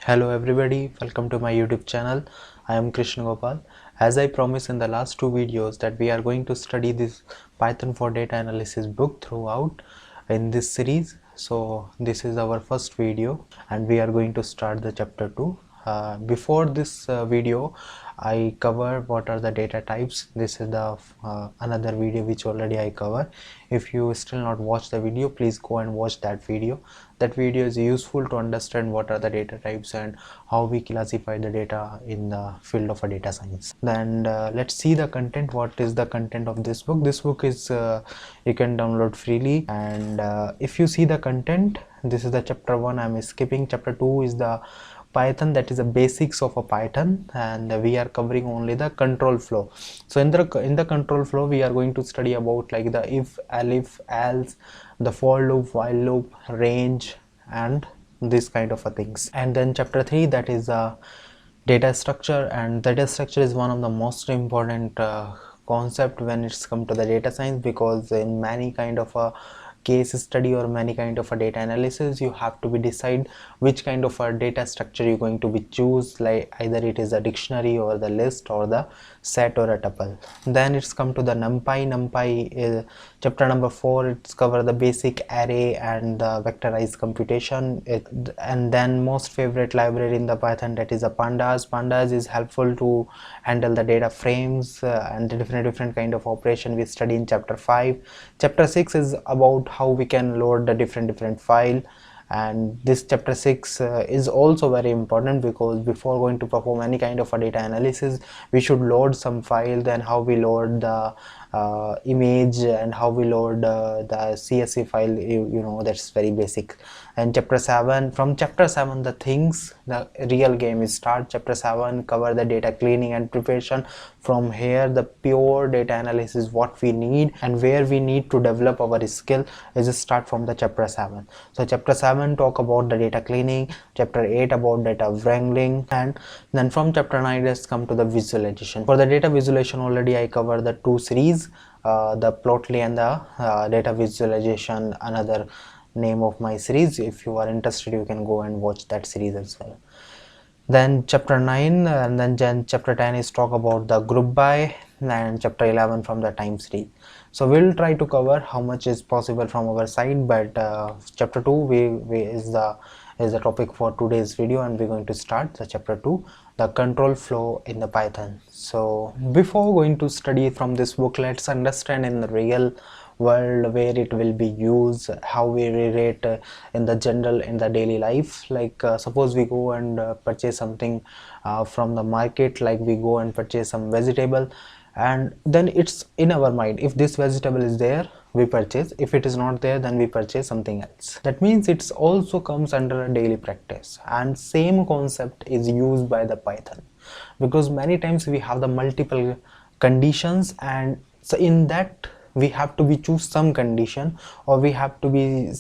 Hello everybody, welcome to my YouTube channel. I am Krishna Gopal. As I promised in the last two videos that we are going to study this Python for data analysis book throughout in this series. So this is our first video and we are going to start the chapter 2. Before this video I cover what are the data types. This is the another video which already I cover. If you still not watch the video, please go and watch that video. That video is useful to understand what are the data types and how we classify the data in the field of a data science. Then let's see the content. What is the content of this book? This book is you can download freely, and if you see the content, this is the chapter 1. I'm skipping. Chapter 2 is the Python, that is the basics of a Python, and we are covering only the control flow. So in the control flow we are going to study about like the if, elif, else, the for loop, while loop, range, and this kind of a things. And then chapter 3, that is data structure, and data structure is one of the most important concept when it's come to the data science, because in many kind of a case study or many kind of a data analysis you have to be decide which kind of a data structure you're going to be choose, like either it is a dictionary or the list or the set or a tuple. Then it's come to the numpy is chapter number 4. It's cover the basic array and the vectorized computation. And then most favorite library in the Python, that is a pandas is helpful to handle the data frames and the different kind of operation we study in chapter 5. Chapter 6 is about how we can load the different file, and this chapter 6 is also very important, because before going to perform any kind of a data analysis we should load some file. Then how we load the image and how we load the CSV file, you know, that's very basic. And chapter 7, from chapter 7 the real game is start. Chapter 7 cover the data cleaning and preparation. From here the pure data analysis what we need and where we need to develop our skill is start from the chapter 7. So chapter 7 talk about the data cleaning, chapter 8 about data wrangling, and then from chapter 9 let's come to the visualization. For the data visualization already I covered the two series, the Plotly and the data visualization, another name of my series. If you are interested you can go and watch that series as well. Then chapter 9 and then chapter 10 is talk about the group by, and chapter 11 from the time series. So we'll try to cover how much is possible from our side, but chapter 2 is the topic for today's video, and we're going to start the chapter 2, the control flow in the Python. So before going to study from this book, let's understand in the real world where it will be used, how we relate in the general in the daily life. Like suppose we go and purchase something from the market, like we go and purchase some vegetable, and then it's in our mind, if this vegetable is there we purchase, if it is not there then we purchase something else. That means it's also comes under a daily practice, and same concept is used by the Python, because many times we have the multiple conditions, and so in that we have to be choose some condition, or we have to be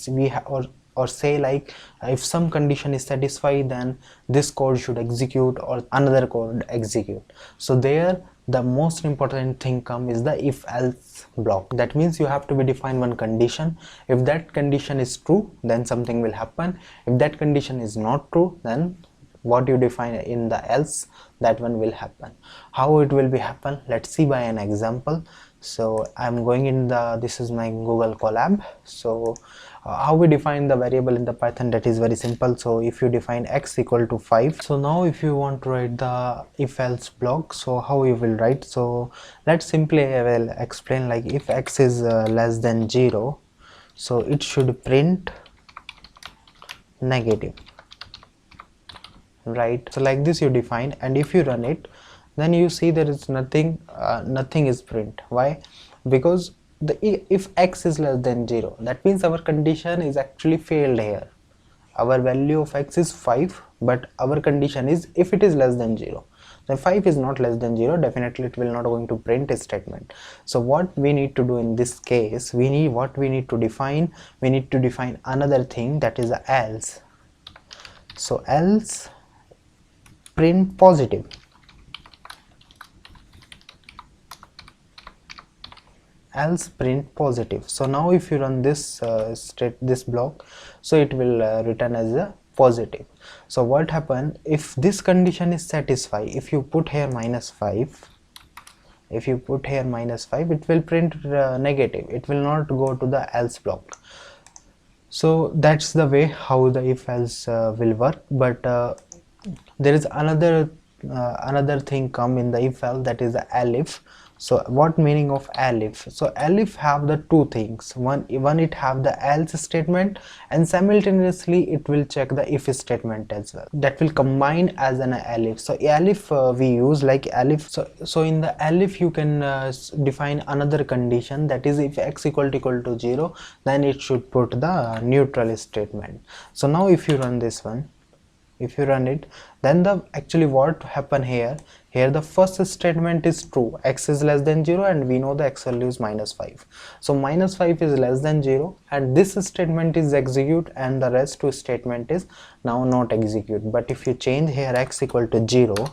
or say like if some condition is satisfied then this code should execute or another code execute. So there the most important thing come is the if else block. That means you have to be define one condition. If that condition is true then something will happen. If that condition is not true then what you define in the else, that one will happen. How it will be happen, let's see by an example. So I'm going in the, this is my Google Colab. So how we define the variable in the Python, that is very simple. So if you define x equal to 5, so now if you want to write the if else block, so how you will write, so let's simply will explain like if x is less than 0, so it should print negative, right? So like this you define, and if you run it then you see there is nothing is print. Why? Because if x is less than 0, that means our condition is actually failed here. Our value of x is 5, but our condition is if it is less than 0, then 5 is not less than 0, definitely it will not going to print a statement. So what we need to do in this case, we need to define another thing, that is else. So else print positive, else print positive. So now if you run this this block, so it will return as a positive. So what happen if this condition is satisfied? If you put here -5, if you put here -5, it will print negative, it will not go to the else block. So that's the way how the if else will work. But there is another thing come in the if else, that is the elif. So what meaning of elif? So elif have the two things. One it have the else statement, and simultaneously it will check the if statement as well. That will combine as an elif. So elif we use like elif. So in the elif you can define another condition, that is if x equal to 0, then it should put the neutral statement. So now if you run this one, if you run it, then the actually what happen here the first statement is true, x is less than 0, and we know the x value is -5. So -5 is less than 0, and this statement is execute, and the rest two statement is now not execute. But if you change here x equal to 0,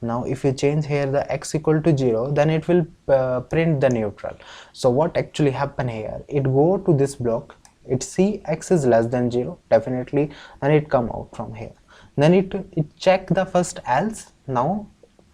now if you change here the x equal to 0, then it will print the neutral. So what actually happen here, it go to this block, it see x is less than 0 definitely, and it come out from here. Then it check the first else. Now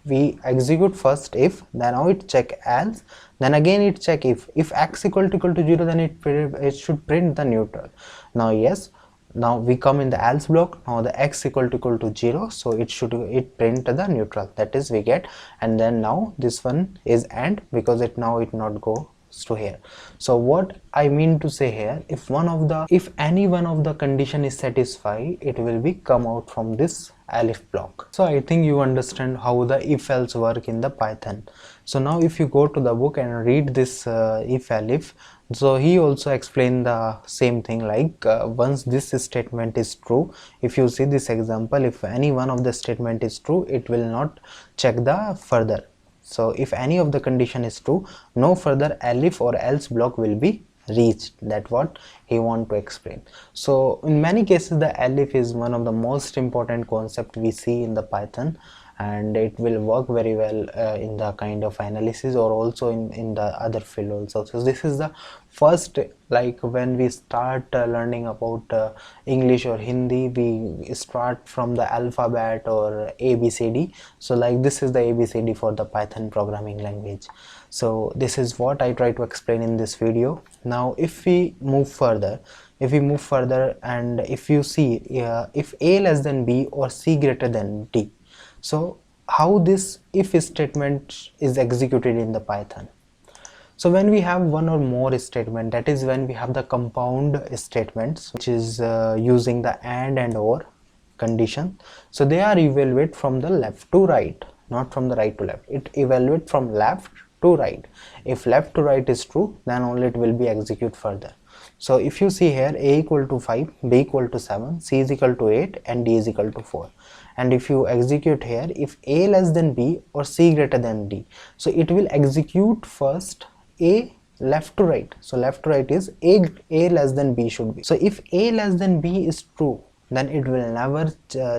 we execute first if, then now it check else, then again it check if x equal to 0, then it should print the neutral. Now yes, now we come in the else block, now the x equal to 0, so it print the neutral, that is we get. And then now this one is AND, because it not go to here. So what I mean to say here, if any one of the condition is satisfied, it will be come out from this elif block. So I think you understand how the if else work in the Python. So now if you go to the book and read this if elif, so he also explained the same thing, like once this statement is true, if you see this example, if any one of the statement is true, it will not check the further. So if any of the condition is true, no further elif or else block will be reached. That's what he want to explain. So in many cases the elif is one of the most important concept we see in the Python, and it will work very well in the kind of analysis, or also in the other field also. So this is the first, like when we start learning about English or Hindi, we start from the alphabet or ABCD. So like this is the ABCD for the Python programming language. So this is what I try to explain in this video. Now if we move further, and if you see if a less than b or c greater than d, so how this if statement is executed in the Python. So when we have one or more statement, that is when we have the compound statements, which is using the and or condition. So they are evaluate from the left to right, not from the right to left. It evaluate from left to right. If left to right is true, then only it will be execute further. So if you see here, a equal to 5, b equal to 7, c is equal to 8, and d is equal to 4. And if you execute here, if a less than b or c greater than d, so it will execute first a left to right. So left to right is a less than b should be. So if a less than b is true, then it will never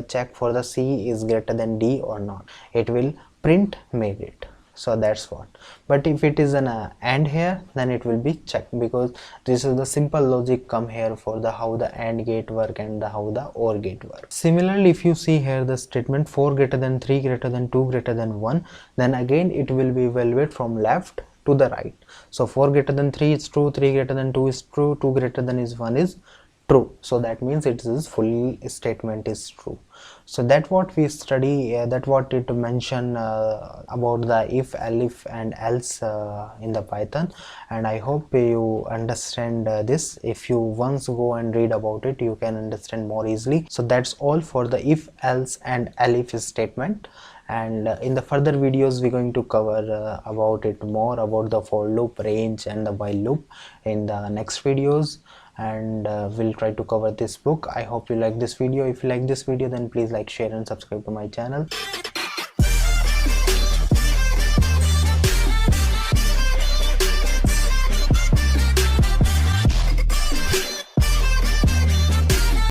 check for the c is greater than d or not. It will print made it. So that's what. But if it is an AND here, then it will be checked, because this is the simple logic come here for the how the AND gate work and the how the OR gate work. Similarly, if you see here the statement 4 greater than 3 greater than 2 greater than 1, then again it will be evaluated from left to the right. So 4 greater than 3 is true, 3 greater than 2 is true, 2 greater than is 1 is true. So that means it is full statement is true. So that what we study, that what it mention about the if, elif and else in the Python, and I hope you understand this. If you once go and read about it, you can understand more easily. So that's all for the if, else and elif statement. And in the further videos we're going to cover about it more, about the for loop, range and the while loop in the next videos. And we'll try to cover this book. I hope you like this video. If you like this video, then please like, share and subscribe to my channel.